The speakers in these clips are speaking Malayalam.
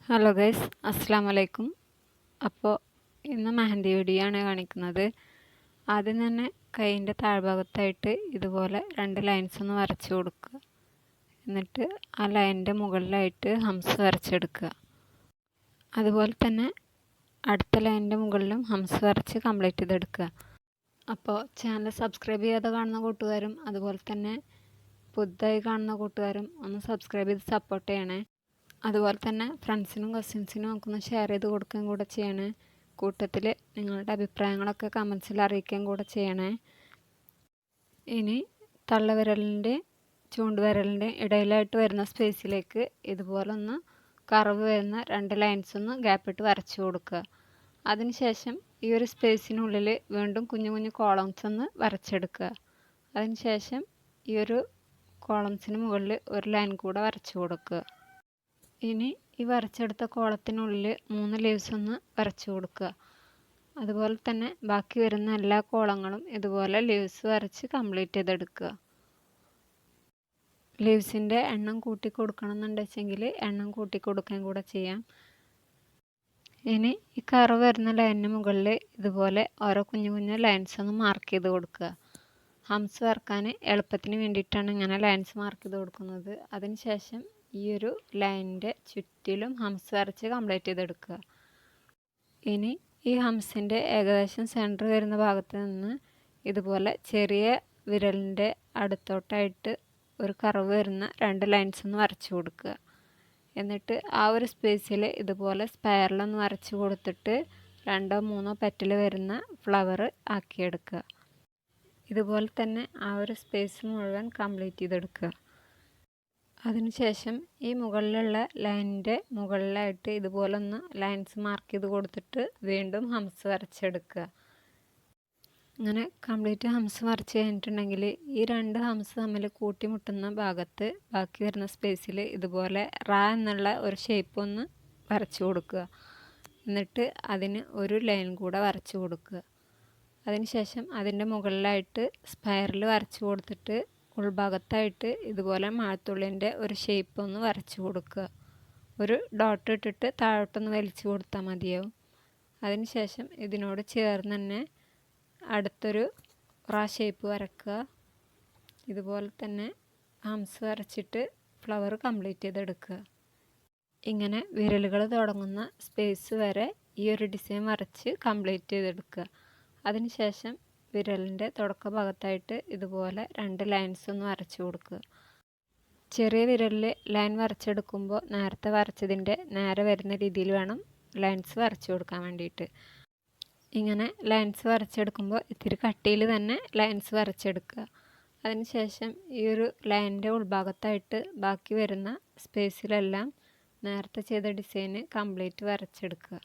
ഹലോ ഗൈസ്, അസ്സാം വലൈക്കും. അപ്പോൾ ഇന്ന് മെഹന്തി വീഡിയോ ആണ് കാണിക്കുന്നത്. ആദ്യം തന്നെ കൈയിൻ്റെ താഴ്ഭാഗത്തായിട്ട് ഇതുപോലെ 2 ലൈൻസ് ഒന്ന് വരച്ചു കൊടുക്കുക. എന്നിട്ട് ആ ലൈനിൻ്റെ മുകളിലായിട്ട് ഹംസ് വരച്ചെടുക്കുക. അതുപോലെ തന്നെ അടുത്ത ലൈനിൻ്റെ മുകളിലും ഹംസ് വരച്ച് കംപ്ലീറ്റ് ചെയ്തെടുക്കുക. അപ്പോൾ ചാനൽ സബ്സ്ക്രൈബ് ചെയ്യാതെ കാണുന്ന കൂട്ടുകാരും അതുപോലെ തന്നെ പുതുതായി കാണുന്ന കൂട്ടുകാരും ഒന്ന് സബ്സ്ക്രൈബ് ചെയ്ത് സപ്പോർട്ട് ചെയ്യണേ. അതുപോലെ തന്നെ ഫ്രണ്ട്സിനും കസിൻസിനും നമുക്കൊന്ന് ഷെയർ ചെയ്ത് കൊടുക്കുകയും കൂടെ ചെയ്യണേ. കൂട്ടത്തിൽ നിങ്ങളുടെ അഭിപ്രായങ്ങളൊക്കെ കമൻസിൽ അറിയിക്കുകയും കൂടെ ചെയ്യണേ. ഇനി തള്ളവിരലിൻ്റെ ചൂണ്ടുവിരലിൻ്റെ ഇടയിലായിട്ട് വരുന്ന സ്പേസിലേക്ക് ഇതുപോലെ ഒന്ന് കർവ് വരുന്ന 2 ലൈൻസ് ഒന്ന് ഗ്യാപ്പിട്ട് വരച്ചു കൊടുക്കുക. അതിനുശേഷം ഈ ഒരു സ്പേസിനുള്ളിൽ വീണ്ടും കുഞ്ഞു കുഞ്ഞു കോളംസ് ഒന്ന് വരച്ചെടുക്കുക. അതിനുശേഷം ഈ ഒരു കോളംസിന് മുകളിൽ ഒരു ലൈൻ കൂടെ വരച്ചു കൊടുക്കുക. ഇനി ഈ വരച്ചെടുത്ത കോളത്തിനുള്ളിൽ 3 ലീവ്സ് ഒന്ന് വരച്ചു കൊടുക്കുക. അതുപോലെ തന്നെ ബാക്കി വരുന്ന എല്ലാ കോളങ്ങളും ഇതുപോലെ ലീവ്സ് വരച്ച് കംപ്ലീറ്റ് ചെയ്തെടുക്കുക. ലീവ്സിൻ്റെ എണ്ണം കൂട്ടി കൊടുക്കണം എന്നുണ്ടെങ്കിൽ എണ്ണം കൂട്ടി കൊടുക്കുകയും കൂടെ ചെയ്യാം. ഇനി ഈ കർവ് വരുന്ന ലൈനിന് മുകളിൽ ഇതുപോലെ ഓരോ കുഞ്ഞു കുഞ്ഞു ലൈൻസ് ഒന്ന് മാർക്ക് ചെയ്ത് കൊടുക്കുക. ഹംസ് വരക്കാൻ എളുപ്പത്തിന് വേണ്ടിയിട്ടാണ് ഇങ്ങനെ ലൈൻസ് മാർക്ക് ചെയ്ത് കൊടുക്കുന്നത്. അതിനുശേഷം ഈ ഒരു ലൈനിൻ്റെ ചുറ്റിലും ഹംസ് വരച്ച് കംപ്ലീറ്റ് ചെയ്തെടുക്കുക. ഇനി ഈ ഹംസിൻ്റെ ഏകദേശം സെൻറ്റർ വരുന്ന ഭാഗത്ത് നിന്ന് ഇതുപോലെ ചെറിയ വിരലിൻ്റെ അടുത്തോട്ടായിട്ട് ഒരു കർവ് വരുന്ന 2 ലൈൻസ് ഒന്ന് വരച്ചു കൊടുക്കുക. എന്നിട്ട് ആ ഒരു സ്പേസിൽ ഇതുപോലെ സ്പൈറലൊന്ന് വരച്ച് കൊടുത്തിട്ട് 2 or 3 പെറ്റൽ വരുന്ന ഫ്ലവർ ആക്കിയെടുക്കുക. ഇതുപോലെ തന്നെ ആ ഒരു സ്പേസ് മുഴുവൻ കംപ്ലീറ്റ് ചെയ്തെടുക്കുക. അതിനുശേഷം ഈ മുകളിലുള്ള ലൈനിൻ്റെ മുകളിലായിട്ട് ഇതുപോലെ ഒന്ന് ലൈൻസ് മാർക്ക് ചെയ്ത് കൊടുത്തിട്ട് വീണ്ടും ഹംസ് വരച്ചെടുക്കുക. അങ്ങനെ കംപ്ലീറ്റ് ഹംസ് വരച്ച് കഴിഞ്ഞിട്ടുണ്ടെങ്കിൽ ഈ 2 ഹംസ് തമ്മിൽ കൂട്ടിമുട്ടുന്ന ഭാഗത്ത് ബാക്കി വരുന്ന സ്പേസിൽ ഇതുപോലെ റാ എന്നുള്ള ഒരു ഷേപ്പ് ഒന്ന് വരച്ചു കൊടുക്കുക. എന്നിട്ട് അതിന് ഒരു ലൈൻ കൂടെ വരച്ചു കൊടുക്കുക. അതിനുശേഷം അതിൻ്റെ മുകളിലായിട്ട് സ്പൈറൽ വരച്ചു കൊടുത്തിട്ട് ഉൾഭാഗത്തായിട്ട് ഇതുപോലെ മഴത്തുള്ളിൻ്റെ ഒരു ഷേപ്പ് ഒന്ന് വരച്ചു കൊടുക്കുക. ഒരു ഡോട്ട് ഇട്ടിട്ട് താഴോട്ടൊന്ന് വലിച്ചു കൊടുത്താൽ മതിയാവും. അതിനുശേഷം ഇതിനോട് ചേർന്ന് തന്നെ അടുത്തൊരു റാ ഷേപ്പ് വരക്കുക. ഇതുപോലെ തന്നെ ഹംസ് വരച്ചിട്ട് ഫ്ലവർ കംപ്ലീറ്റ് ചെയ്തെടുക്കുക. ഇങ്ങനെ വിരലുകൾ തുടങ്ങുന്ന സ്പേസ് വരെ ഈ ഒരു ഡിസൈൻ വരച്ച് കംപ്ലീറ്റ് ചെയ്തെടുക്കുക. അതിനുശേഷം വിരലിൻ്റെ തുടക്ക ഭാഗത്തായിട്ട് ഇതുപോലെ 2 ലൈൻസ് ഒന്ന് വരച്ചു കൊടുക്കുക. ചെറിയ വിരലിൽ ലൈൻ വരച്ചെടുക്കുമ്പോൾ നേരത്തെ വരച്ചതിൻ്റെ നേരെ വരുന്ന രീതിയിൽ വേണം ലൈൻസ് വരച്ചു കൊടുക്കാൻ വേണ്ടിയിട്ട്. ഇങ്ങനെ ലൈൻസ് വരച്ചെടുക്കുമ്പോൾ ഇത്തിരി കട്ടിയിൽ തന്നെ ലൈൻസ് വരച്ചെടുക്കുക. അതിനുശേഷം ഈ ഒരു ലൈനിൻ്റെ ഉൾഭാഗത്തായിട്ട് ബാക്കി വരുന്ന സ്പേസിലെല്ലാം നേരത്തെ ചെയ്ത ഡിസൈന് കംപ്ലീറ്റ് വരച്ചെടുക്കുക.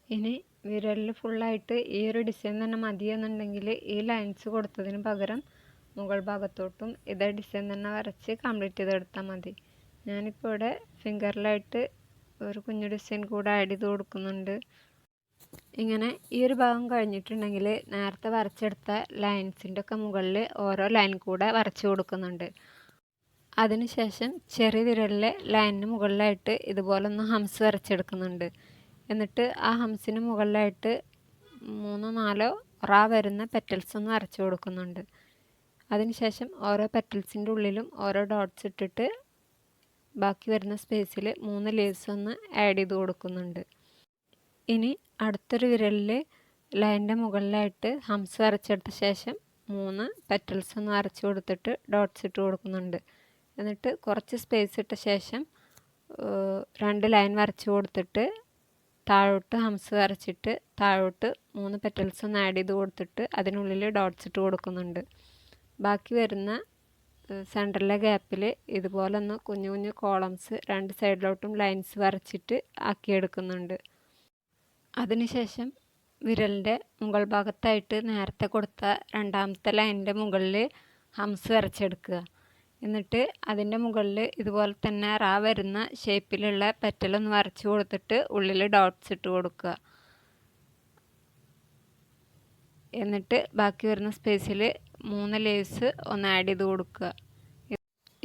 ഇനി വിരലിൽ ഫുള്ളായിട്ട് ഈ ഒരു ഡിസൈൻ തന്നെ മതിയെന്നുണ്ടെങ്കിൽ ഈ ലൈൻസ് കൊടുത്തതിന് പകരം മുകൾ ഭാഗത്തോട്ടും ഇതേ ഡിസൈൻ തന്നെ വരച്ച് കംപ്ലീറ്റ് ചെയ്തെടുത്താൽ മതി. ഞാനിപ്പോൾ ഇവിടെ ഫിംഗറിലായിട്ട് ഒരു കുഞ്ഞു ഡിസൈൻ കൂടെ ആഡ് ചെയ്ത് കൊടുക്കുന്നുണ്ട്. ഇങ്ങനെ ഈ ഒരു ഭാഗം കഴിഞ്ഞിട്ടുണ്ടെങ്കിൽ നേരത്തെ വരച്ചെടുത്ത ലൈൻസിൻ്റെ ഒക്കെ മുകളിൽ ഓരോ ലൈൻ കൂടെ വരച്ച് കൊടുക്കുന്നുണ്ട്. അതിനുശേഷം ചെറിയ വിരലിലെ ലൈനിന് മുകളിലായിട്ട് ഇതുപോലെ ഒന്ന് ഹംസ് വരച്ചെടുക്കുന്നുണ്ട്. എന്നിട്ട് ആ ഹംസിന് മുകളിലായിട്ട് 3 or 4 റാ വരുന്ന പെറ്റൽസ് ഒന്ന് വരച്ചു കൊടുക്കുന്നുണ്ട്. അതിനുശേഷം ഓരോ പെറ്റൽസിൻ്റെ ഉള്ളിലും ഓരോ ഡോട്ട്സ് ഇട്ടിട്ട് ബാക്കി വരുന്ന സ്പേസിൽ 3 ലീവ്സ് ഒന്ന് ആഡ് ചെയ്ത് കൊടുക്കുന്നുണ്ട്. ഇനി അടുത്തൊരു വിരലിൽ ലൈനിൻ്റെ മുകളിലായിട്ട് ഹംസ് വരച്ചെടുത്ത ശേഷം 3 പെറ്റൽസ് ഒന്ന് വരച്ചു കൊടുത്തിട്ട് ഡോട്ട്സ് ഇട്ട് കൊടുക്കുന്നുണ്ട്. എന്നിട്ട് കുറച്ച് സ്പേസ് ഇട്ട ശേഷം 2 ലൈൻ വരച്ചു കൊടുത്തിട്ട് താഴോട്ട് ഹംസ് വരച്ചിട്ട് താഴോട്ട് 3 പെറ്റൽസ് ഒന്ന് ആഡ് ചെയ്ത് കൊടുത്തിട്ട് അതിനുള്ളിൽ ഡോട്ട്സ് ഇട്ട് കൊടുക്കുന്നുണ്ട്. ബാക്കി വരുന്ന സെൻറ്ററിലെ ഗ്യാപ്പിൽ ഇതുപോലെ ഒന്ന് കുഞ്ഞു കുഞ്ഞു കോളംസ് 2 സൈഡിലോട്ടും ലൈൻസ് വരച്ചിട്ട് ആക്കിയെടുക്കുന്നുണ്ട്. അതിനുശേഷം വിരലിൻ്റെ മുകൾ ഭാഗത്തായിട്ട് നേരത്തെ കൊടുത്ത 2ാമത്തെ ലൈനിൻ്റെ മുകളിൽ ഹംസ് വരച്ചെടുക്കുക. എന്നിട്ട് അതിൻ്റെ മുകളിൽ ഇതുപോലെ തന്നെ റാ വരുന്ന ഷേപ്പിലുള്ള പെറ്റലൊന്ന് വരച്ച് കൊടുത്തിട്ട് ഉള്ളിൽ ഡോട്ട്സ് ഇട്ട് കൊടുക്കുക. എന്നിട്ട് ബാക്കി വരുന്ന സ്പേസിൽ 3 ലീവ്സ് ഒന്ന് ആഡ് ചെയ്ത് കൊടുക്കുക.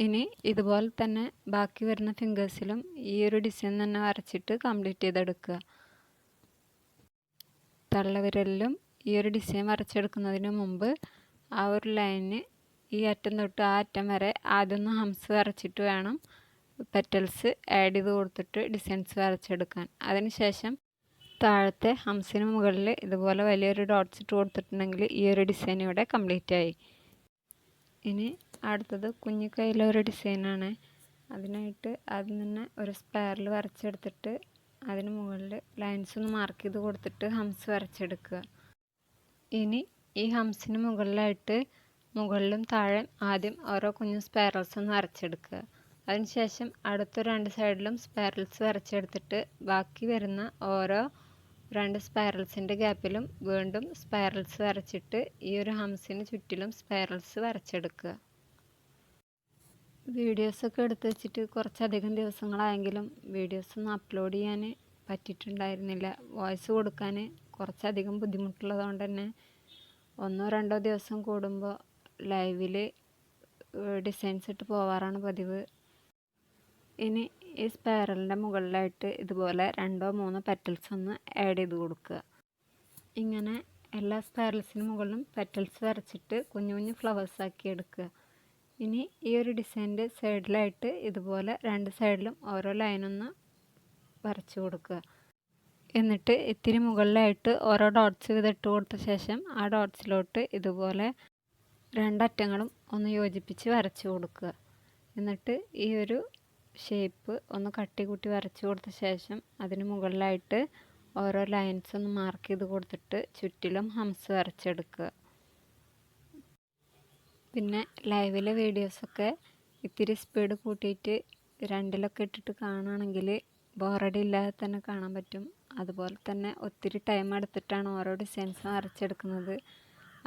ഇനി ഇതുപോലെ തന്നെ ബാക്കി വരുന്ന ഫിംഗേഴ്സിലും ഈ ഒരു ഡിസൈൻ തന്നെ വരച്ചിട്ട് കംപ്ലീറ്റ് ചെയ്തെടുക്കുക. തള്ളവിരലിലും ഈ ഒരു ഡിസൈൻ വരച്ചെടുക്കുന്നതിന് മുമ്പ് ആ ഒരു ലൈനിന് ഈ അറ്റം തൊട്ട് ആ അറ്റം വരെ ആദ്യം ഒന്ന് ഹംസ് വരച്ചിട്ട് വേണം പെറ്റൽസ് ആഡ് ചെയ്ത് കൊടുത്തിട്ട് ഡിസൈൻസ് വരച്ചെടുക്കാൻ. അതിനുശേഷം താഴത്തെ ഹംസിന് മുകളിൽ ഇതുപോലെ വലിയൊരു ഡോട്ട്സ് ഇട്ട് കൊടുത്തിട്ടുണ്ടെങ്കിൽ ഈ ഒരു ഡിസൈൻ ഇവിടെ കംപ്ലീറ്റ് ആയി. ഇനി അടുത്തത് കുഞ്ഞു കയ്യിലൊരു ഡിസൈനാണ്. അതിനായിട്ട് ആദ്യം തന്നെ ഒരു സ്പൈറൽ വരച്ചെടുത്തിട്ട് അതിന് മുകളിൽ ലൈൻസ് ഒന്ന് മാർക്ക് ചെയ്ത് കൊടുത്തിട്ട് ഹംസ് വരച്ചെടുക്കുക. ഇനി ഈ ഹംസിന് മുകളിലായിട്ട് മുകളിലും താഴെ ആദ്യം ഓരോ കുഞ്ഞു സ്പൈറൽസ് ഒന്ന് വരച്ചെടുക്കുക. അതിനുശേഷം അടുത്ത രണ്ട് സൈഡിലും സ്പൈറൽസ് വരച്ചെടുത്തിട്ട് ബാക്കി വരുന്ന ഓരോ രണ്ട് സ്പൈറൽസിൻ്റെ ഗ്യാപ്പിലും വീണ്ടും സ്പൈറൽസ് വരച്ചിട്ട് ഈ ഒരു ഹംസിന് ചുറ്റിലും സ്പൈറൽസ് വരച്ചെടുക്കുക. വീഡിയോസൊക്കെ എടുത്ത് വെച്ചിട്ട് കുറച്ചധികം ദിവസങ്ങളായെങ്കിലും വീഡിയോസൊന്നും അപ്ലോഡ് ചെയ്യാൻ പറ്റിയിട്ടുണ്ടായിരുന്നില്ല. വോയിസ് കൊടുക്കാൻ കുറച്ചധികം ബുദ്ധിമുട്ടുള്ളതുകൊണ്ട് തന്നെ 1-2 ദിവസം കൂടുമ്പോൾ ലൈവിൽ ഡിസൈൻസ് ഇട്ട് പോവാറാണ് പതിവ്. ഇനി ഈ സ്പൈറലിൻ്റെ മുകളിലായിട്ട് ഇതുപോലെ 2-3 പെറ്റൽസ് ഒന്ന് ആഡ് ചെയ്ത് കൊടുക്കുക. ഇങ്ങനെ എല്ലാ സ്പൈറൽസിന് മുകളിലും പെറ്റൽസ് വരച്ചിട്ട് കുഞ്ഞു കുഞ്ഞു ഫ്ലവേഴ്സ് ആക്കി എടുക്കുക. ഇനി ഈ ഒരു ഡിസൈനിൻ്റെ സൈഡിലായിട്ട് ഇതുപോലെ രണ്ട് സൈഡിലും ഓരോ ലൈനൊന്ന് വരച്ചു കൊടുക്കുക. എന്നിട്ട് ഇത്തിരി മുകളിലായിട്ട് ഓരോ ഡോട്ട്സ് ഇട്ട് കൊടുത്ത ശേഷം ആ ഡോട്ട്സിലോട്ട് ഇതുപോലെ രണ്ടറ്റങ്ങളും ഒന്ന് യോജിപ്പിച്ച് വരച്ചു കൊടുക്കുക. എന്നിട്ട് ഈ ഒരു ഷേപ്പ് ഒന്ന് കട്ടി കൂട്ടി വരച്ചു കൊടുത്ത ശേഷം അതിന് മുകളിലായിട്ട് ഓരോ ലൈൻസ് ഒന്ന് മാർക്ക് ചെയ്ത് കൊടുത്തിട്ട് ചുറ്റിലും ഹംസ് വരച്ചെടുക്കുക. പിന്നെ ലൈവിലെ വീഡിയോസൊക്കെ ഇത്തിരി സ്പീഡ് കൂട്ടിയിട്ട് 2-ലൊക്കെ ഇട്ടിട്ട് കാണുകയാണെങ്കിൽ ബോറടി ഇല്ലാതെ തന്നെ കാണാൻ പറ്റും. അതുപോലെ തന്നെ ഒത്തിരി ടൈം എടുത്തിട്ടാണ് ഓരോ ഡിസൈൻസ് വരച്ചെടുക്കുന്നത്.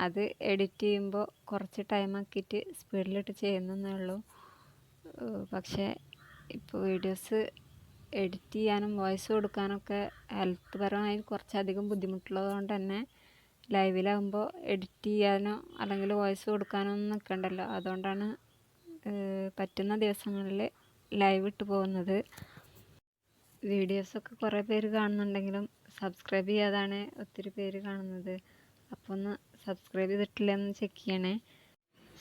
അത് എഡിറ്റ് ചെയ്യുമ്പോൾ കുറച്ച് ടൈം ആക്കിയിട്ട് സ്പീഡിലിട്ട് ചെയ്യുന്നതേ ഉള്ളൂ. പക്ഷേ ഇപ്പോൾ വീഡിയോസ് എഡിറ്റ് ചെയ്യാനും വോയിസ് കൊടുക്കാനൊക്കെ ഹെൽത്ത് പരമായി കുറച്ചധികം ബുദ്ധിമുട്ടുള്ളത് കൊണ്ട് തന്നെ ലൈവിലാകുമ്പോൾ എഡിറ്റ് ചെയ്യാനോ അല്ലെങ്കിൽ വോയിസ് കൊടുക്കാനോ ഒന്നും നിൽക്കണ്ടല്ലോ. അതുകൊണ്ടാണ് പറ്റുന്ന ദിവസങ്ങളിൽ ലൈവ് ഇട്ട് പോകുന്നത്. വീഡിയോസൊക്കെ കുറേ പേര് കാണുന്നുണ്ടെങ്കിലും സബ്സ്ക്രൈബ് ചെയ്യാതാണ് ഒത്തിരി പേര് കാണുന്നത്. അപ്പോൾ ഒന്ന് സബ്സ്ക്രൈബ് ചെയ്തിട്ടില്ലെന്ന് ചെക്ക് ചെയ്യണേ.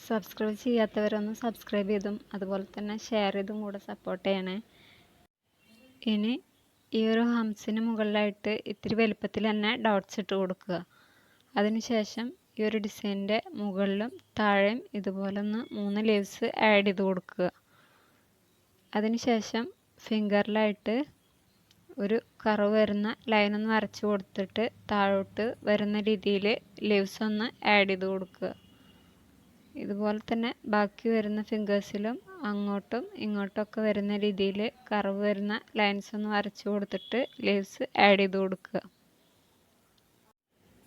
സബ്സ്ക്രൈബ് ചെയ്യാത്തവരൊന്ന് സബ്സ്ക്രൈബ് ചെയ്തും അതുപോലെ തന്നെ ഷെയർ ചെയ്തും കൂടെ സപ്പോർട്ട് ചെയ്യണേ. ഇനി ഈ ഒരു ഹംസിന് മുകളിലായിട്ട് ഇത്തിരി വലുപ്പത്തിൽ തന്നെ ഡോട്ട്സ് ഇട്ട് കൊടുക്കുക. അതിനുശേഷം ഈ ഒരു ഡിസൈനിൻ്റെ മുകളിലും താഴെയും ഇതുപോലെ ഒന്ന് 3 ലീവ്സ് ആഡ് ചെയ്ത് കൊടുക്കുക. അതിനുശേഷം ഫിംഗറിലായിട്ട് ഒരു കർവ് വരുന്ന ലൈനൊന്ന് വരച്ച് കൊടുത്തിട്ട് താഴോട്ട് വരുന്ന രീതിയിൽ ലീവ്സ് ഒന്ന് ആഡ് ചെയ്ത് കൊടുക്കുക. ഇതുപോലെ തന്നെ ബാക്കി വരുന്ന ഫിംഗേഴ്സിലും അങ്ങോട്ടും ഇങ്ങോട്ടൊക്കെ വരുന്ന രീതിയിൽ കർവ് വരുന്ന ലൈൻസ് ഒന്ന് വരച്ച് കൊടുത്തിട്ട് ലീവ്സ് ആഡ് ചെയ്ത് കൊടുക്കുക.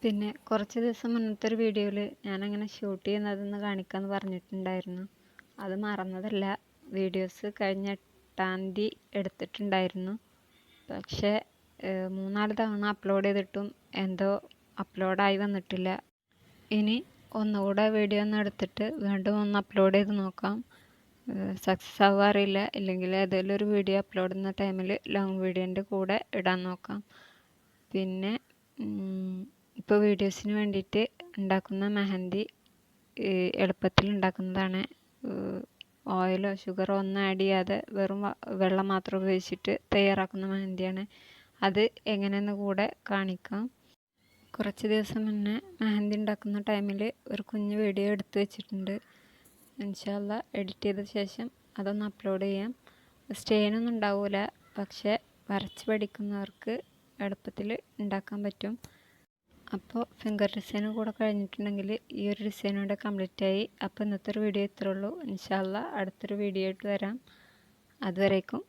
പിന്നെ കുറച്ച് ദിവസം മുന്നത്തെ ഒരു വീഡിയോയിൽ ഞാനങ്ങനെ ഷൂട്ട് ചെയ്യുന്നതെന്ന് കാണിക്കാമെന്ന് പറഞ്ഞിട്ടുണ്ടായിരുന്നു. അത് മറന്നതല്ല. വീഡിയോസ് കഴിഞ്ഞ 8-ാം തീയതി എടുത്തിട്ടുണ്ടായിരുന്നു. പക്ഷേ 3-4 തവണ അപ്ലോഡ് ചെയ്തിട്ടും എന്തോ അപ്ലോഡായി വന്നിട്ടില്ല. ഇനി ഒന്നുകൂടെ വീഡിയോ ഒന്ന് എടുത്തിട്ട് വീണ്ടും ഒന്ന് അപ്ലോഡ് ചെയ്ത് നോക്കാം. സക്സസ് ആവുക അറിയില്ല. ഇല്ലെങ്കിൽ ഏതെങ്കിലും ഒരു വീഡിയോ അപ്ലോഡ് ചെയ്യുന്ന ടൈമിൽ ലോങ് വീഡിയോൻ്റെ കൂടെ ഇടാൻ നോക്കാം. പിന്നെ ഇപ്പോൾ വീഡിയോസിന് വേണ്ടിയിട്ട് ഉണ്ടാക്കുന്ന മെഹന്തി എളുപ്പത്തിൽ ഉണ്ടാക്കുന്നതാണ്. ഓയിലോ ഷുഗറോ ഒന്നും ആഡ് ചെയ്യാതെ വെറും വെള്ളം മാത്രം ഉപയോഗിച്ചിട്ട് തയ്യാറാക്കുന്ന മെഹന്തിയാണ്. അത് എങ്ങനെയെന്ന് കൂടെ കാണിക്കാം. കുറച്ച് ദിവസം മുന്നേ മെഹന്തി ഉണ്ടാക്കുന്ന ടൈമിൽ ഒരു കുഞ്ഞു വീഡിയോ എടുത്ത് വെച്ചിട്ടുണ്ട്. ഇൻഷാ അല്ലാ എഡിറ്റ് ചെയ്ത ശേഷം അതൊന്ന് അപ്ലോഡ് ചെയ്യാം. സ്റ്റെയിനൊന്നും ഉണ്ടാവില്ല, പക്ഷേ വരച്ച് പഠിക്കുന്നവർക്ക് എളുപ്പത്തിൽ ഉണ്ടാക്കാൻ പറ്റും. അപ്പോൾ ഫിംഗർ ഡിസൈനും കൂടെ കഴിഞ്ഞിട്ടുണ്ടെങ്കിൽ ഈ ഒരു ഡിസൈൻ കൂടെ കംപ്ലീറ്റ് ആയി. അപ്പോൾ ഇന്നത്തെ ഒരു വീഡിയോ ഇത്രേ ഉള്ളൂ. ഇൻഷാ അല്ലാ അടുത്തൊരു വീഡിയോ ആയിട്ട് വരാം. അതുവരേക്കും